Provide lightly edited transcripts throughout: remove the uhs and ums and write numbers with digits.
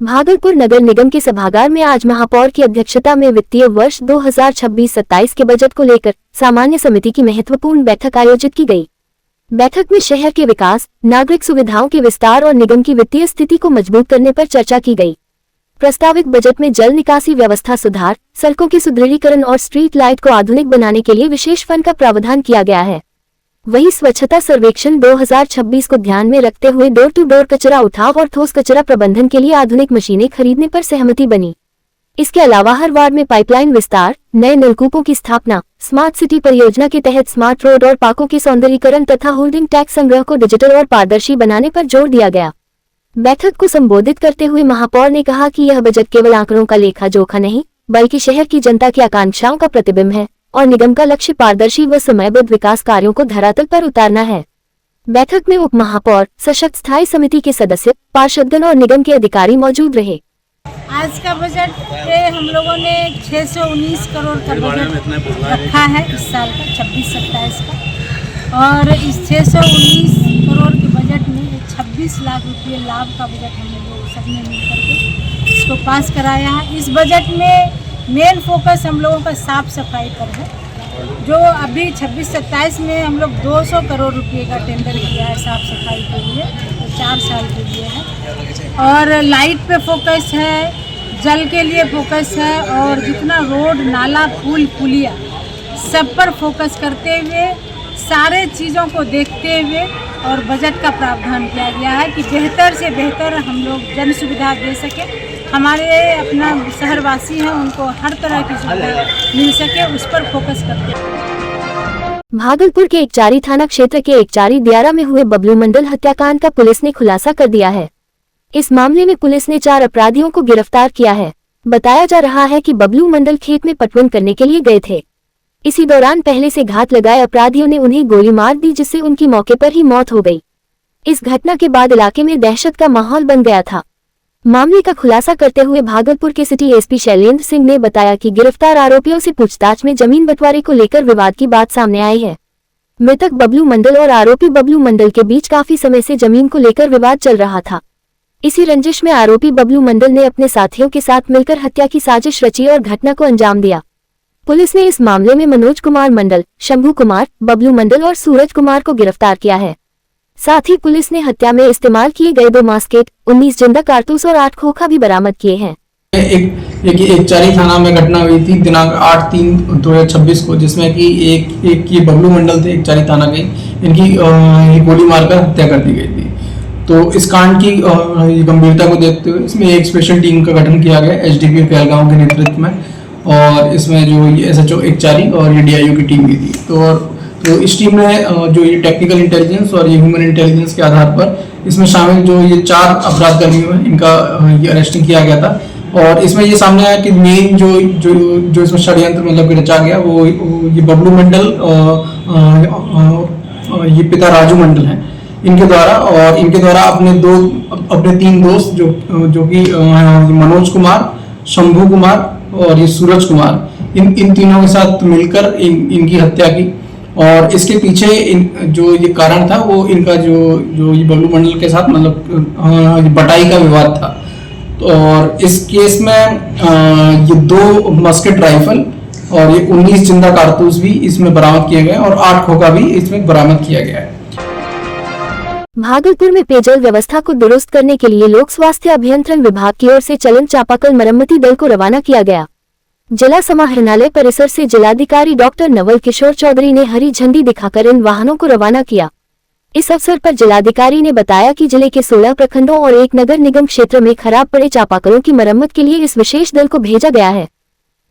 भागलपुर नगर निगम के सभागार में आज महापौर की अध्यक्षता में वित्तीय वर्ष 2026-27 के बजट को लेकर सामान्य समिति की महत्वपूर्ण बैठक आयोजित की गई। बैठक में शहर के विकास, नागरिक सुविधाओं के विस्तार और निगम की वित्तीय स्थिति को मजबूत करने पर चर्चा की गई। प्रस्तावित बजट में जल निकासी व्यवस्था सुधार, सड़कों के सुदृढ़ीकरण और स्ट्रीट लाइट को आधुनिक बनाने के लिए विशेष फंड का प्रावधान किया गया है। वहीं स्वच्छता सर्वेक्षण 2026 को ध्यान में रखते हुए डोर टू डोर कचरा उठाव और ठोस कचरा प्रबंधन के लिए आधुनिक मशीनें खरीदने पर सहमति बनी। इसके अलावा हर वार्ड में पाइपलाइन विस्तार, नए नलकूपों की स्थापना, स्मार्ट सिटी परियोजना के तहत स्मार्ट रोड और पार्कों के सौंदर्यीकरण तथा होल्डिंग टैक्स संग्रह को डिजिटल और पारदर्शी बनाने पर जोर दिया गया। बैठक को संबोधित करते हुए महापौर ने कहा कि यह बजट केवल आंकड़ों का लेखा जोखा नहीं, बल्कि शहर की जनता की आकांक्षाओं का प्रतिबिंब है और निगम का लक्ष्य पारदर्शी व समयबद्ध विकास कार्यों को धरातल पर उतारना है। बैठक में उप महापौर, सशक्त स्थायी समिति के सदस्य, पार्षदगण और निगम के अधिकारी मौजूद रहे। आज का बजट पे हम लोगों ने 619 करोड़ का बजट रखा है इस साल का 26-27 का, और इस 619 करोड़ के बजट में 26 लाख रुपये लाभ का बजट हम लोग सबने मिलकर के इसको पास कराया है। इस बजट में मेन फोकस हम लोगों का साफ सफाई पर है, जो अभी 26-27 में हम लोग 200 करोड़ रुपए का टेंडर किया है साफ सफाई के लिए, तो 4 साल के लिए है। और लाइट पे फोकस है, जल के लिए फोकस है, और जितना रोड, नाला, पुल, पुलिया सब पर फोकस करते हुए, सारे चीज़ों को देखते हुए और बजट का प्रावधान किया गया है कि बेहतर से बेहतर हम लोग जन सुविधा दे सकें। हमारे अपना शहरवासी हैं, उनको हर तरह की सुविधा मिल सके, उस पर फोकस करते हैं। भागलपुर के एकचारी थाना क्षेत्र के एकचारी दियारा में हुए बबलू मंडल हत्याकांड का पुलिस ने खुलासा कर दिया है। इस मामले में पुलिस ने 4 अपराधियों को गिरफ्तार किया है। बताया जा रहा है कि बबलू मंडल खेत में पटवन करने के लिए गए थे। इसी दौरान पहले से घात लगाए अपराधियों ने उन्हें गोली मार दी, जिससे उनकी मौके पर ही मौत हो गई। इस घटना के बाद इलाके में दहशत का माहौल बन गया था। मामले का खुलासा करते हुए भागलपुर के सिटी एसपी शैलेंद्र सिंह ने बताया कि गिरफ्तार आरोपियों से पूछताछ में जमीन बंटवारे को लेकर विवाद की बात सामने आई है। मृतक बबलू मंडल और आरोपी बबलू मंडल के बीच काफी समय से जमीन को लेकर विवाद चल रहा था। इसी रंजिश में आरोपी बबलू मंडल ने अपने साथियों के साथ मिलकर हत्या की साजिश रची और घटना को अंजाम दिया। पुलिस ने इस मामले में मनोज कुमार मंडल, शंभू कुमार, बबलू मंडल और सूरज कुमार को गिरफ्तार किया है। साथ ही पुलिस ने हत्या में इस्तेमाल किए गए 2 मास्केट, 19 जिंदा कारतूस और 8 खोखा भी बरामद किए हैं। एकचारी थाना में घटना हुई थी दिनांक 8/3/2026 को, जिसमें कि एक ये बबलू मंडल थे एकचारी थाना के, इनकी गोली मारकर हत्या कर दी गई थी। तो इस कांड की गंभीरता को देखते हुए इसमें एक स्पेशल टीम का गठन किया गया एसडीपीओ कहलगांव के नेतृत्व में, और इसमें जो एसएचओ एकचारी और ये डीआईओ की टीम भी थी। तो इस टीम ने जो ये टेक्निकल इंटेलिजेंस और ये ह्यूमन इंटेलिजेंस के आधार पर इसमें शामिल जो ये 4 अपराध कर्मियों हैं, इनका ये अरेस्टिंग किया गया था। और इसमें ये सामने आया कि मेन जो इसमें षड्यंत्र मतलब कि रचा गया वो ये बबलू मंडल, ये पिता राजू मंडल हैं, इनके द्वारा अपने 3 दोस्त जो कि मनोज कुमार, शंभू कुमार और ये सूरज कुमार, इन तीनों के साथ मिलकर इनकी हत्या की। और इसके पीछे जो ये कारण था वो इनका जो ये बबलू मंडल के साथ मतलब बटाई का विवाद था। और इस केस में ये 2 मस्केट राइफल और ये 19 जिंदा कारतूस भी इसमें बरामद किए गए और 8 खोखा भी इसमें बरामद किया गया है। भागलपुर में पेयजल व्यवस्था को दुरुस्त करने के लिए लोक स्वास्थ्य अभियंत्रण विभाग की ओर से चलन चापाकल मरम्मती दल को रवाना किया गया। जिला समाहरणालय परिसर से जिलाधिकारी डॉक्टर नवल किशोर चौधरी ने हरी झंडी दिखाकर इन वाहनों को रवाना किया। इस अवसर पर जिलाधिकारी ने बताया कि जिले के 16 प्रखंडों और एक नगर निगम क्षेत्र में खराब पड़े चापाकलों की मरम्मत के लिए इस विशेष दल को भेजा गया है।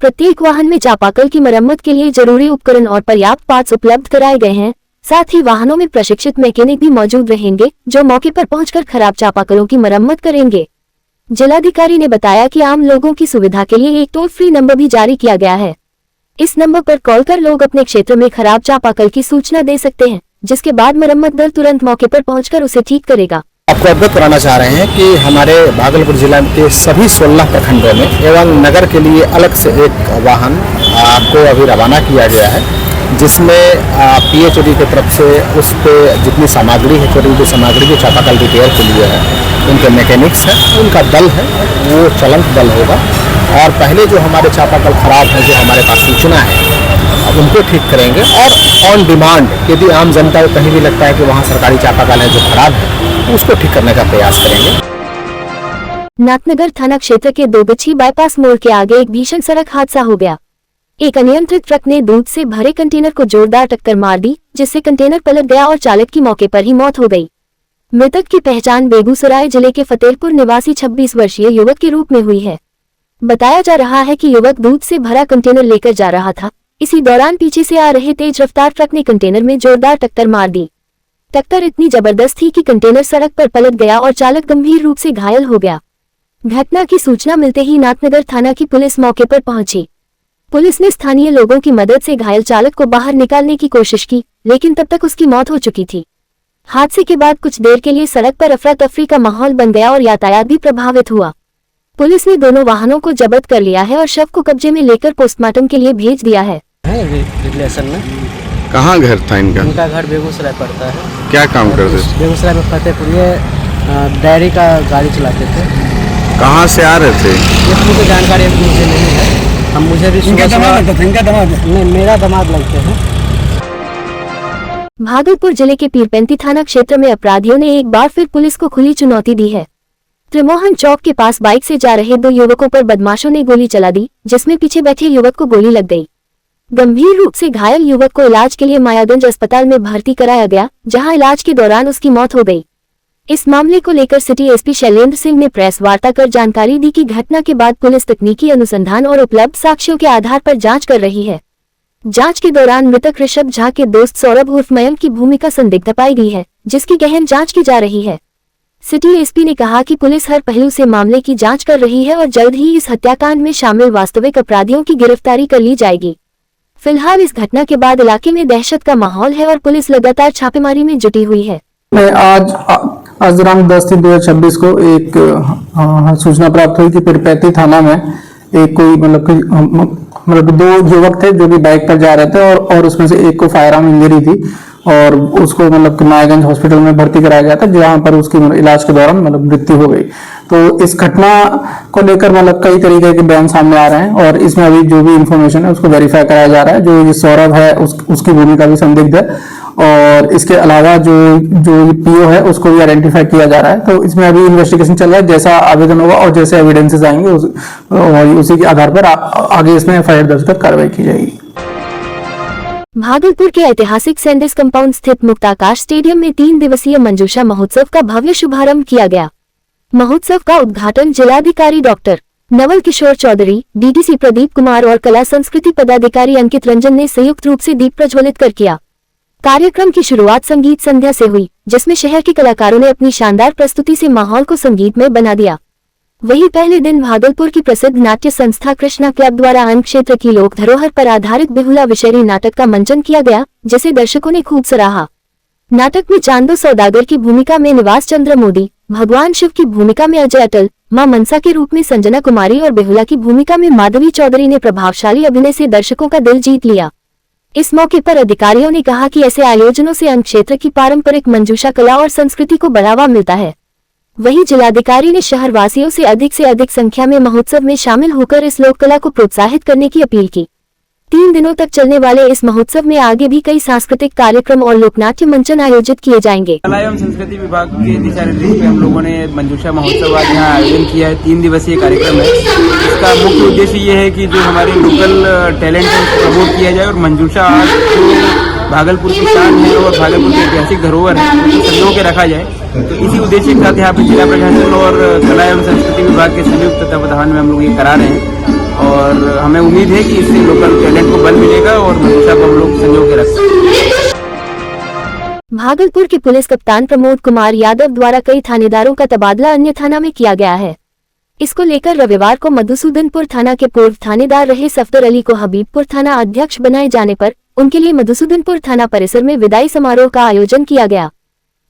प्रत्येक वाहन में चापाकल की मरम्मत के लिए जरूरी उपकरण और पर्याप्त पार्ट्स उपलब्ध कराए गए हैं। साथ ही वाहनों में प्रशिक्षित मैकेनिक भी मौजूद रहेंगे, जो मौके पर पहुंचकर खराब चापाकलों की मरम्मत करेंगे। जिलाधिकारी ने बताया कि आम लोगों की सुविधा के लिए एक टोल फ्री नंबर भी जारी किया गया है। इस नंबर पर कॉल कर लोग अपने क्षेत्र में खराब चापाकल की सूचना दे सकते हैं, जिसके बाद मरम्मत दल तुरंत मौके पर पहुंचकर उसे ठीक करेगा। आपको अवगत कराना चाह रहे हैं कि हमारे भागलपुर जिला के सभी 16 प्रखंडों में एवं नगर के लिए अलग से एक वाहन आपको अभी रवाना किया गया है। जिसमें पीएचडी की तरफ से उस पर जितनी सामग्री है, छोटी छोटी सामग्री जो चापाकल रिपेयर के लिए है, उनके मैकेनिक्स है, उनका दल है, वो चलंत दल होगा। और पहले जो हमारे चापाकल खराब है, जो हमारे पास सूचना है, अब उनको ठीक करेंगे। और ऑन डिमांड यदि आम जनता को कहीं भी लगता है कि वहाँ सरकारी चापाकल है जो खराब है, तो उसको ठीक करने का प्रयास करेंगे। नाथनगर थाना क्षेत्र के दोगछी बाईपास मोड़ के आगे एक भीषण सड़क हादसा हो गया। एक अनियंत्रित ट्रक ने दूध से भरे कंटेनर को जोरदार टक्कर मार दी, जिससे कंटेनर पलट गया और चालक की मौके पर ही मौत हो गई। मृतक की पहचान बेगूसराय जिले के फतेहपुर निवासी 26 वर्षीय युवक के रूप में हुई है। बताया जा रहा है कि युवक दूध से भरा कंटेनर लेकर जा रहा था। इसी दौरान पीछे से आ रहे तेज रफ्तार ट्रक ने कंटेनर में जोरदार टक्कर मार दी। टक्कर इतनी जबरदस्त थी कि कंटेनर सड़क पर पलट गया और चालक गंभीर रूप से घायल हो गया। घटना की सूचना मिलते ही नाथनगर थाना की पुलिस मौके पर पहुंची। पुलिस ने स्थानीय लोगों की मदद से घायल चालक को बाहर निकालने की कोशिश की, लेकिन तब तक उसकी मौत हो चुकी थी। हादसे के बाद कुछ देर के लिए सड़क पर अफरा तफरी का माहौल बन गया और यातायात भी प्रभावित हुआ। पुलिस ने दोनों वाहनों को जब्त कर लिया है और शव को कब्जे में लेकर पोस्टमार्टम के लिए भेज दिया है। रिलेशन में कहाँ घर था इनका? उनका घर बेगूसराय पड़ता है। क्या काम करते थे? बेगूसराय में फतेहपुर ये डायरी का गाड़ी चलाते थे। कहाँ से आ रहे थे? ये मुझे जानकारी मुझे नहीं है। हम मुझे भी इनका दमाद नहीं, मेरा दामाद लगते हैं। भागलपुर जिले के पीरपेंती थाना क्षेत्र में अपराधियों ने एक बार फिर पुलिस को खुली चुनौती दी है। त्रिमोहन चौक के पास बाइक से जा रहे दो युवकों पर बदमाशों ने गोली चला दी, जिसमें पीछे बैठे युवक को गोली लग गई। गंभीर रूप से घायल युवक को इलाज के लिए मायागंज अस्पताल में भर्ती कराया गया, जहां इलाज के दौरान उसकी मौत हो गई। इस मामले को लेकर सिटी एसपी शैलेंद्र सिंह ने प्रेस वार्ता कर जानकारी दी कि घटना के बाद पुलिस तकनीकी अनुसंधान और उपलब्ध साक्ष्यों के आधार पर जांच कर रही है। जांच के दौरान मृतक ऋषभ झा के दोस्त सौरभ उर्फ मयंक की भूमिका संदिग्ध पाई गई है, जिसकी गहन जांच की जा रही है। सिटी एसपी ने कहा कि पुलिस हर पहलू से मामले की जांच कर रही है और जल्द ही इस हत्याकांड में शामिल वास्तविक अपराधियों की गिरफ्तारी कर ली जाएगी। फिलहाल इस घटना के बाद इलाके में दहशत का माहौल है और पुलिस लगातार छापेमारी में जुटी हुई है। आज दिनांक 10/3/2026 को एक सूचना प्राप्त हुई कि पीरपेंती थाना में एक कोई मतलब दो युवक थे जो कि बाइक पर जा रहे थे और उसमें से एक को फायर आर्म इंजरी थी और उसको मायागंज हॉस्पिटल में भर्ती कराया गया था, जहां पर उसकी इलाज के दौरान मृत्यु हो गई। तो इस घटना को लेकर कई तरीके के बयान सामने आ रहे हैं और इसमें अभी जो भी इंफॉर्मेशन है उसको वेरीफाई कराया जा रहा है। जो ये सौरभ है उसकी भूमिका भी संदिग्ध है और इसके अलावा जो पीओ है उसको भी आइडेंटिफाई किया जा रहा है। तो इसमें अभी इन्वेस्टिगेशन चल रहा है। जैसा आवेदन होगा और जैसे एविडेंसेस आएंगे उसी के आधार पर आगे इसमें एफआईआर दर्ज कर कार्रवाई की जाएगी। भागलपुर के ऐतिहासिक सैंडिस कंपाउंड स्थित मुक्ताकाश स्टेडियम में 3 दिवसीय मंजूषा महोत्सव का भव्य शुभारंभ किया गया। महोत्सव का उद्घाटन जिलाधिकारी डॉक्टर नवल किशोर चौधरी, डीडीसी प्रदीप कुमार और कला संस्कृति पदाधिकारी अंकित रंजन ने संयुक्त रूप से दीप प्रज्वलित कर किया। कार्यक्रम की शुरुआत संगीत संध्या से हुई, जिसमें शहर के कलाकारों ने अपनी शानदार प्रस्तुति से माहौल को संगीतमय बना दिया। वहीं पहले दिन भागलपुर की प्रसिद्ध नाट्य संस्था कृष्णा क्लब द्वारा अन्य क्षेत्र की लोक धरोहर पर आधारित बेहुला विषयरी नाटक का मंचन किया गया, जिसे दर्शकों ने खूब सराहा। नाटक में चांदो सौदागर की भूमिका में निवास चंद्र मोदी, भगवान शिव की भूमिका में अजय अटल, मां मनसा के रूप में संजना कुमारी और बेहुला की भूमिका में माधवी चौधरी ने प्रभावशाली अभिनय से दर्शकों का दिल जीत लिया। इस मौके पर अधिकारियों ने कहा कि ऐसे आयोजनों से अन्य क्षेत्र की पारंपरिक मंजूषा कला और संस्कृति को बढ़ावा मिलता है। वहीं जिलाधिकारी ने शहर वासियों से अधिक संख्या में महोत्सव में शामिल होकर इस लोक कला को प्रोत्साहित करने की अपील की। 3 दिनों तक चलने वाले इस महोत्सव में आगे भी कई सांस्कृतिक कार्यक्रम और लोकनाट्य मंचन आयोजित किए जाएंगे। कला एवं संस्कृति विभाग के दिशा निर्देश में हम लोगों ने मंजूषा महोत्सव आज यहाँ आयोजन किया है। 3 दिवसीय कार्यक्रम है। इसका मुख्य उद्देश्य ये है कि जो हमारे लोकल टैलेंट है उसको प्रमोट किया जाए और मंजूषा आर्ट जो भागलपुर की शान है और भागलपुर की ऐतिहासिक धरोहर है उसको संजो के रखा जाए। तो इसी उद्देश्य के साथ यहाँ पे जिला प्रशासन और कला एवं संस्कृति विभाग के संयुक्त तत्वावधान में हम लोग ये करा रहे हैं और हमें उम्मीद है कि इससे लोकल टैलेंट को बल मिलेगा और मंजूषा को हम लोग संजो के रखें। भागलपुर के पुलिस कप्तान प्रमोद कुमार यादव द्वारा कई थानेदारों का तबादला अन्य थाना में किया गया है। इसको लेकर रविवार को मधुसूदनपुर थाना के पूर्व थानेदार रहे सफदर अली को हबीबपुर थाना अध्यक्ष बनाए जाने पर उनके लिए मधुसूदनपुर थाना परिसर में विदाई समारोह का आयोजन किया गया।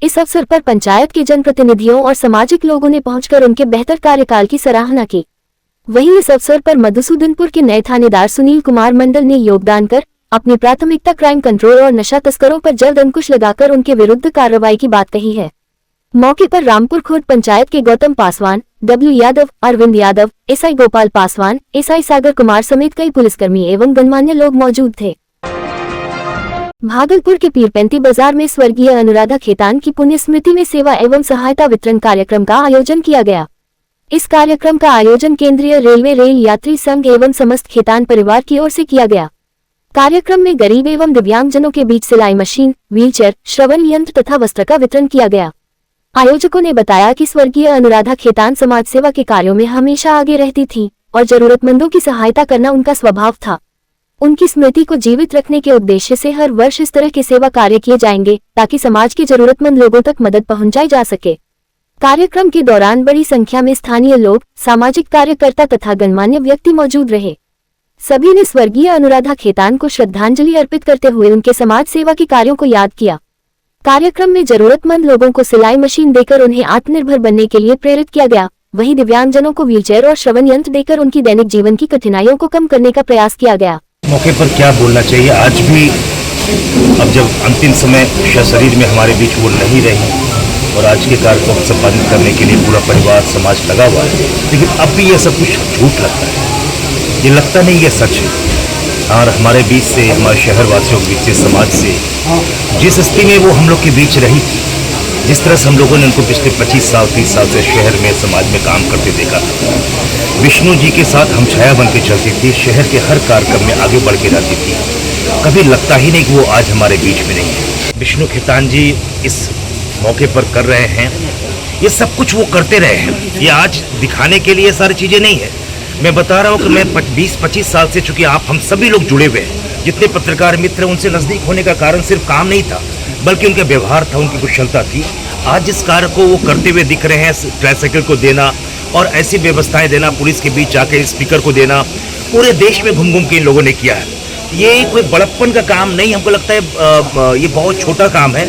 इस अवसर पर पंचायत के जनप्रतिनिधियों और सामाजिक लोगों ने पहुंचकर उनके बेहतर कार्यकाल की सराहना की। वहीं इस अवसर पर मधुसूदनपुर के नए थानेदार सुनील कुमार मंडल ने योगदान कर अपनी प्राथमिकता क्राइम कंट्रोल और नशा तस्करों पर जल्द अंकुश लगाकर उनके विरुद्ध कार्रवाई की बात कही है। मौके पर रामपुर खुर्द पंचायत के Gautam Paswan, W Yadav, Arvind Yadav, SI Gopal Paswan, SI Sagar Kumar समेत कई पुलिसकर्मी एवं गणमान्य लोग मौजूद थे। भागलपुर के पीरपेंती बाजार में स्वर्गीय अनुराधा खेतान की पुण्य स्मृति में सेवा एवं सहायता वितरण कार्यक्रम का आयोजन किया गया। इस कार्यक्रम का आयोजन केंद्रीय रेलवे रेल यात्री संघ एवं समस्त खेतान परिवार की ओर से किया गया। कार्यक्रम में गरीब एवं दिव्यांगजनों के बीच सिलाई मशीन, व्हीलचेयर, श्रवण यंत्र तथा वस्त्र का वितरण किया गया। आयोजकों ने बताया कि स्वर्गीय अनुराधा खेतान समाज सेवा के कार्यों में हमेशा आगे रहती थी और जरूरतमंदों की सहायता करना उनका स्वभाव था। उनकी स्मृति को जीवित रखने के उद्देश्य से हर वर्ष इस तरह के सेवा कार्य किए जाएंगे ताकि समाज के जरूरतमंद लोगों तक मदद पहुंचाई जा सके। कार्यक्रम के दौरान बड़ी संख्या में स्थानीय लोग, सामाजिक कार्यकर्ता तथा गणमान्य व्यक्ति मौजूद रहे। सभी ने स्वर्गीय अनुराधा खेतान को श्रद्धांजलि अर्पित करते हुए उनके समाज सेवा के कार्यों को याद किया। कार्यक्रम में जरूरतमंद लोगों को सिलाई मशीन देकर उन्हें आत्मनिर्भर बनने के लिए प्रेरित किया गया। वहीं दिव्यांगजनों को व्हीलचेयर और श्रवण यंत्र देकर उनकी दैनिक जीवन की कठिनाइयों को कम करने का प्रयास किया गया। मौके पर क्या बोलना चाहिए, आज भी अब जब अंतिम समय शरीर में हमारे बीच वो नहीं रही और आज के कार्यक्रम को संपादित करने के लिए पूरा परिवार समाज लगा हुआ है, लेकिन अब भी ये सब कुछ झूठ लगता है, ये लगता नहीं ये सच है। और हमारे बीच से, हमारे शहरवासियों के बीच से, समाज से जिस स्थिति में वो हम लोग के बीच रही थी, जिस तरह से हम लोगों ने उनको पिछले 25 साल 30 साल से शहर में समाज में काम करते देखा, विष्णु जी के साथ हम छाया बन के चलती थी, शहर के हर कार्यक्रम में आगे बढ़ के रहती थी, कभी लगता ही नहीं कि वो आज हमारे बीच में नहीं है। विष्णु खेतान जी इस मौके पर कर रहे हैं, ये सब कुछ वो करते रहे हैं, ये आज दिखाने के लिए सारी चीज़ें नहीं है। मैं बता रहा हूँ कि मैं 20-25 साल से, चूंकि आप हम सभी लोग जुड़े हुए हैं, जितने पत्रकार मित्र उनसे नज़दीक होने का कारण सिर्फ काम नहीं था, बल्कि उनका व्यवहार था, उनकी कुशलता थी। आज जिस कार्य को वो करते हुए दिख रहे हैं, ट्राइसाइकिल को देना और ऐसी व्यवस्थाएं देना, पुलिस के बीच जाके स्पीकर को देना, पूरे देश में घूम घूम के इन लोगों ने किया है। ये कोई बड़प्पन का काम नहीं, हमको लगता है ये बहुत छोटा काम है।